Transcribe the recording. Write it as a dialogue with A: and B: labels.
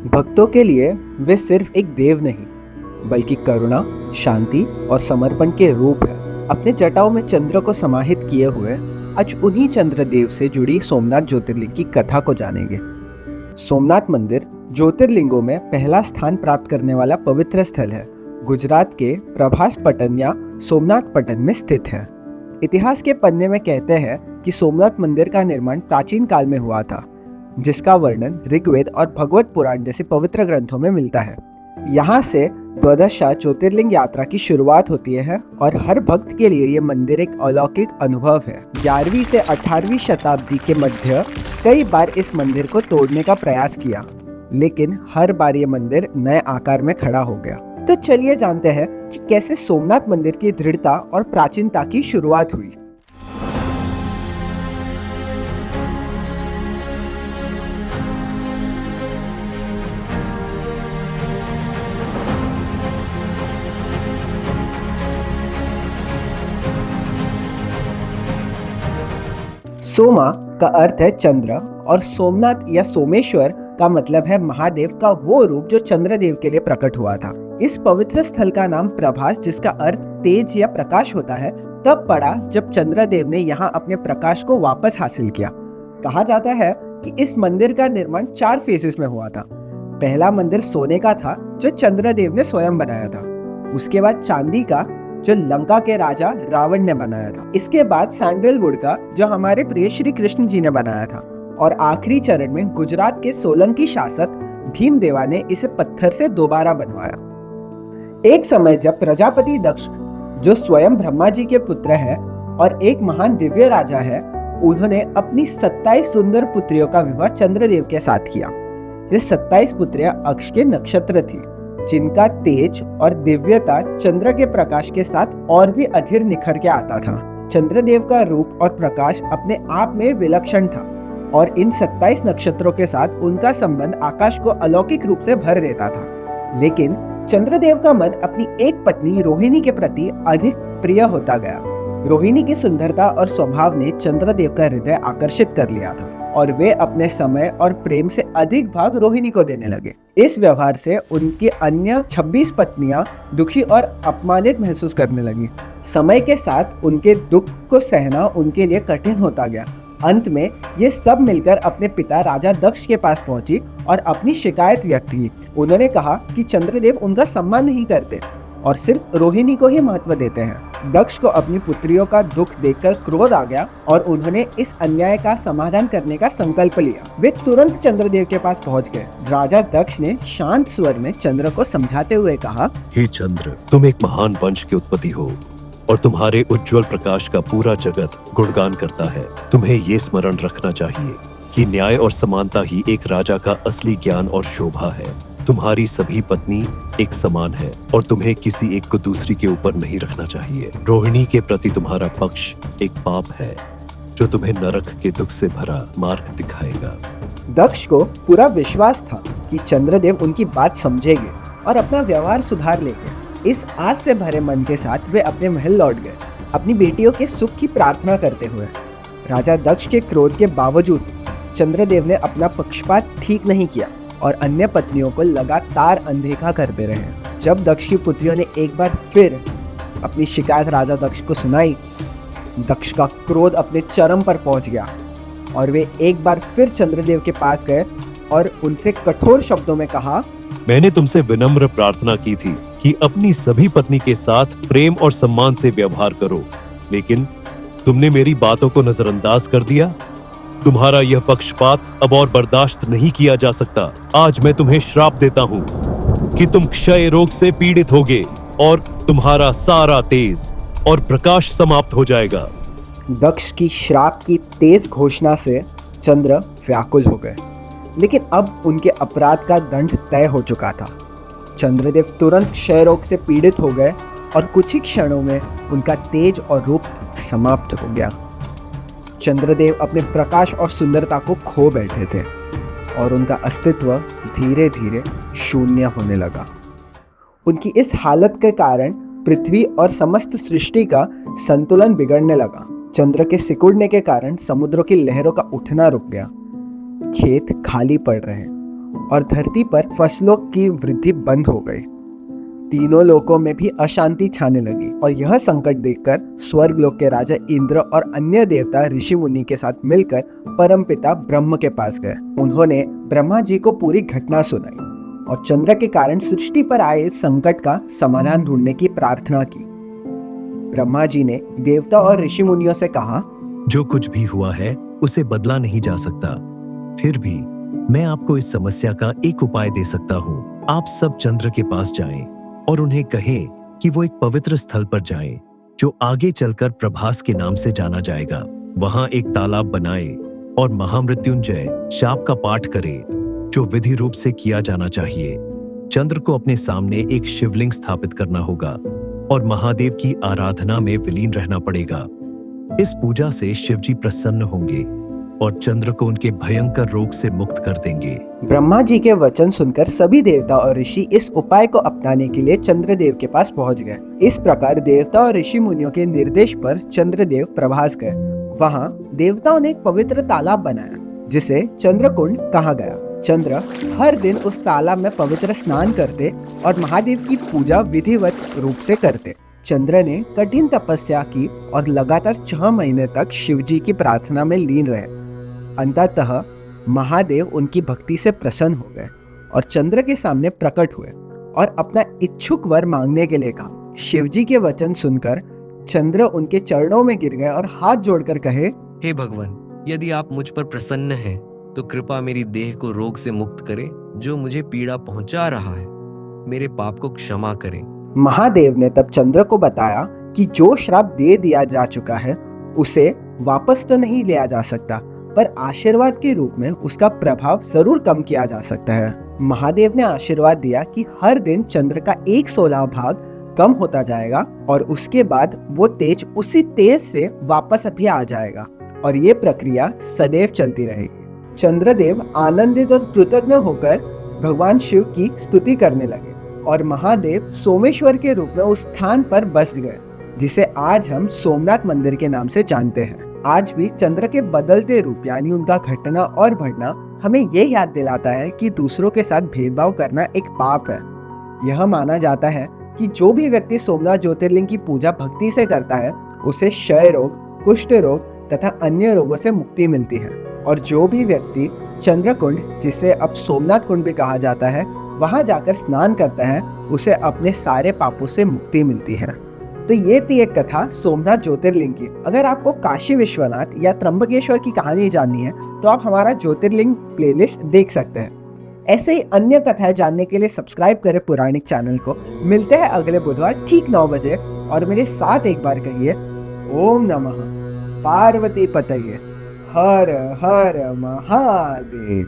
A: भक्तों के लिए वे सिर्फ एक देव नहीं बल्कि करुणा, शांति और समर्पण के रूप है। अपने जटाओं में चंद्र को समाहित किए हुए आज उन्हीं चंद्रदेव से जुड़ी सोमनाथ ज्योतिर्लिंग की कथा को जानेंगे। सोमनाथ मंदिर ज्योतिर्लिंगों में पहला स्थान प्राप्त करने वाला पवित्र स्थल है। गुजरात के प्रभास पटन या सोमनाथ पटन में स्थित है। इतिहास के पन्ने में कहते हैं कि सोमनाथ मंदिर का निर्माण प्राचीन काल में हुआ था, जिसका वर्णन ऋग्वेद और भगवत पुराण जैसे पवित्र ग्रंथों में मिलता है। यहाँ से द्वादश ज्योतिर्लिंग यात्रा की शुरुआत होती है और हर भक्त के लिए ये मंदिर एक अलौकिक अनुभव है। 11वीं से 18वीं शताब्दी के मध्य कई बार इस मंदिर को तोड़ने का प्रयास किया, लेकिन हर बार ये मंदिर नए आकार में खड़ा हो गया। तो चलिए जानते हैं कि कैसे सोमनाथ मंदिर की दृढ़ता और प्राचीनता की शुरुआत हुई। सोमा का अर्थ है चंद्र और सोमनाथ या सोमेश्वर का मतलब है महादेव का वो रूप जो चंद्रदेव के लिए प्रकट हुआ था। इस पवित्र स्थल का नाम प्रभास, जिसका अर्थ तेज या प्रकाश होता है, तब पड़ा जब चंद्रदेव ने यहाँ अपने प्रकाश को वापस हासिल किया। कहा जाता है कि इस मंदिर का निर्माण 4 फेजेस में हुआ था। पहला मंदिर सोने का था जो चंद्रदेव ने स्वयं बनाया था। उसके बाद चांदी का जो लंका के राजा रावण ने बनाया था। इसके बाद सैंडलवुड का जो हमारे प्रिय श्री कृष्ण जी ने बनाया था। और आखिरी चरण में गुजरात के सोलंकी शासक भीमदेवा ने इसे पत्थर से दोबारा बनवाया। एक समय जब प्रजापति दक्ष, जो स्वयं ब्रह्मा जी के पुत्र है और एक महान दिव्य राजा है, उन्होंने अपनी 27 सुंदर पुत्रियों का विवाह चंद्रदेव के साथ किया। ये 27 पुत्रियां अक्ष के नक्षत्र थी, जिनका तेज और दिव्यता चंद्र के प्रकाश के साथ और भी अधिक निखर के आता था। चंद्रदेव का रूप और प्रकाश अपने आप में विलक्षण था और इन 27 नक्षत्रों के साथ उनका संबंध आकाश को अलौकिक रूप से भर देता था। लेकिन चंद्रदेव का मन अपनी एक पत्नी रोहिणी के प्रति अधिक प्रिय होता गया। रोहिणी की सुंदरता और स्वभाव ने चंद्रदेव का हृदय आकर्षित कर लिया था और वे अपने समय और प्रेम से अधिक भाग रोहिणी को देने लगे। इस व्यवहार से उनकी अन्य 26 पत्नियां दुखी और अपमानित महसूस करने लगी। समय के साथ उनके दुख को सहना उनके लिए कठिन होता गया। अंत में ये सब मिलकर अपने पिता राजा दक्ष के पास पहुंची और अपनी शिकायत व्यक्त की। उन्होंने कहा कि चंद्रदेव उनका सम्मान नहीं करते और सिर्फ रोहिणी को ही महत्व देते हैं। दक्ष को अपनी पुत्रियों का दुख देखकर क्रोध आ गया और उन्होंने इस अन्याय का समाधान करने का संकल्प लिया। वे तुरंत चंद्रदेव के पास पहुंच गए। राजा दक्ष ने शांत स्वर में चंद्र को समझाते हुए कहा,
B: हे चंद्र, तुम एक महान वंश की उत्पत्ति हो और तुम्हारे उज्जवल प्रकाश का पूरा जगत गुणगान करता है। तुम्हें ये स्मरण रखना चाहिए कि न्याय और समानता ही एक राजा का असली ज्ञान और शोभा है। तुम्हारी सभी पत्नी एक समान है और तुम्हें किसी एक को दूसरी के ऊपर नहीं रखना चाहिए। रोहिणी के प्रति तुम्हारा पक्ष एक पाप है जो तुम्हें नरक के दुख से भरा मार्ग दिखाएगा।
A: दक्ष को पूरा विश्वास था कि चंद्रदेव उनकी बात समझेंगे और अपना व्यवहार सुधार लेंगे। इस आस से भरे मन के साथ वे अपने महल लौट गए, अपनी बेटियों के सुख की प्रार्थना करते हुए। राजा दक्ष के क्रोध के बावजूद चंद्रदेव ने अपना पक्षपात ठीक नहीं किया और अन्य पत्नियों को लगातार अनदेखा करते रहे। जब दक्ष की पुत्रियों ने एक बार फिर अपनी शिकायत राजा दक्ष को सुनाई, दक्ष का क्रोध अपने चरम पर पहुंच गया और वे एक बार फिर चंद्रदेव के पास गए और उनसे कठोर शब्दों में कहा,
B: मैंने तुमसे विनम्र प्रार्थना की थी कि अपनी सभी पत्नी के साथ प्रेम और सम्मान से व्यवहार करो, लेकिन तुमने मेरी बातों को नजरअंदाज कर दिया। तुम्हारा यह पक्षपात अब और बर्दाश्त नहीं किया जा सकता। आज मैं तुम्हें श्राप देता हूँ कि तुम क्षय रोग से पीड़ित होगे और तुम्हारा सारा तेज और प्रकाश समाप्त हो जाएगा।
A: दक्ष की श्राप की तेज घोषणा से चंद्र व्याकुल हो गए, लेकिन अब उनके अपराध का दंड तय हो चुका था। चंद्रदेव तुरंत क्षय रोग से पीड़ित हो गए और कुछ ही क्षणों में उनका तेज और रूप समाप्त हो गया। चंद्रदेव अपने प्रकाश और सुंदरता को खो बैठे थे और उनका अस्तित्व धीरे धीरे शून्य होने लगा। उनकी इस हालत के कारण पृथ्वी और समस्त सृष्टि का संतुलन बिगड़ने लगा। चंद्र के सिकुड़ने के कारण समुद्रों की लहरों का उठना रुक गया। खेत खाली पड़ रहे और धरती पर फसलों की वृद्धि बंद हो गई। तीनों लोकों में भी अशांति छाने लगी और यह संकट देखकर स्वर्गलोक के राजा इंद्र और अन्य देवता ऋषि मुनि के साथ मिलकर परमपिता ब्रह्म के पास गए। उन्होंने ब्रह्मा जी को पूरी घटना सुनाई और चंद्र के कारण सृष्टि पर आए इस संकट का समाधान ढूंढने की प्रार्थना की। ब्रह्मा जी ने देवता और ऋषि मुनियों से कहा,
B: जो कुछ भी हुआ है उसे बदला नहीं जा सकता, फिर भी मैं आपको इस समस्या का एक उपाय दे सकता हूँ। आप सब चंद्र के पास जाएं और उन्हें कहें कि वो एक पवित्र स्थल पर जाएं, जो आगे चलकर प्रभास के नाम से जाना जाएगा। वहां एक तालाब बनाए और महामृत्युंजय शाप का पाठ करे, जो विधि रूप से किया जाना चाहिए। चंद्र को अपने सामने एक शिवलिंग स्थापित करना होगा और महादेव की आराधना में विलीन रहना पड़ेगा। इस पूजा से शिवजी प्रसन्न होंगे और चंद्र को उनके भयंकर रोग से मुक्त कर देंगे।
A: ब्रह्मा जी के वचन सुनकर सभी देवता और ऋषि इस उपाय को अपनाने के लिए चंद्रदेव के पास पहुंच गए। इस प्रकार देवता और ऋषि मुनियों के निर्देश पर चंद्रदेव प्रभास गए। वहां देवताओं ने एक पवित्र तालाब बनाया जिसे चंद्रकुंड कहा गया। चंद्र हर दिन उस तालाब में पवित्र स्नान करते और महादेव की पूजा विधिवत रूप से करते। चंद्र ने कठिन तपस्या की और लगातार 6 महीने तक शिवजी की प्रार्थना में लीन रहे। अंततः महादेव उनकी भक्ति से प्रसन्न हो गए और चंद्र के सामने प्रकट हुए और अपना इच्छुक वर मांगने के लिए कहा। शिवजी के वचन सुनकर चंद्र उनके चरणों में गिर गए और हाथ जोड़कर कहे,
C: हे भगवान, यदि आप मुझ पर प्रसन्न हैं तो कृपा मेरी देह को रोग से मुक्त करें जो मुझे पीड़ा पहुंचा रहा है। मेरे पाप को क्षमा करें।
A: महादेव ने तब चंद्र को बताया कि जो श्राप दे दिया जा चुका है उसे वापस तो नहीं लिया जा सकता, पर आशीर्वाद के रूप में उसका प्रभाव जरूर कम किया जा सकता है। महादेव ने आशीर्वाद दिया कि हर दिन चंद्र का 1/16 भाग कम होता जाएगा और उसके बाद वो तेज उसी तेज से वापस अभी आ जाएगा और ये प्रक्रिया सदैव चलती रहेगी। चंद्रदेव आनंदित और कृतज्ञ होकर भगवान शिव की स्तुति करने लगे और महादेव सोमेश्वर के रूप में उस स्थान पर बस गए जिसे आज हम सोमनाथ मंदिर के नाम से जानते हैं। आज भी चंद्र के बदलते रूप यानी उनका घटना और बढ़ना हमें ये याद दिलाता है कि दूसरों के साथ भेदभाव करना एक पाप है। यह माना जाता है कि जो भी व्यक्ति सोमनाथ ज्योतिर्लिंग की पूजा भक्ति से करता है उसे क्षय रोग, कुष्ठ रोग तथा अन्य रोगों से मुक्ति मिलती है और जो भी व्यक्ति चंद्रकुंड, जिसे अब सोमनाथ कुंड भी कहा जाता है, वहां जाकर स्नान करता है उसे अपने सारे पापों से मुक्ति मिलती है। तो ये थी एक कथा सोमनाथ ज्योतिर्लिंग की। अगर आपको काशी विश्वनाथ या त्र्यंबकेश्वर की कहानी जाननी है तो आप हमारा ज्योतिर्लिंग प्लेलिस्ट देख सकते हैं। ऐसे ही अन्य कथाएं जानने के लिए सब्सक्राइब करें पुराणिक चैनल को। मिलते हैं अगले बुधवार ठीक 9 बजे और मेरे साथ एक बार कहिए, ओम नमः पार्वती पतये हर हर महादेव।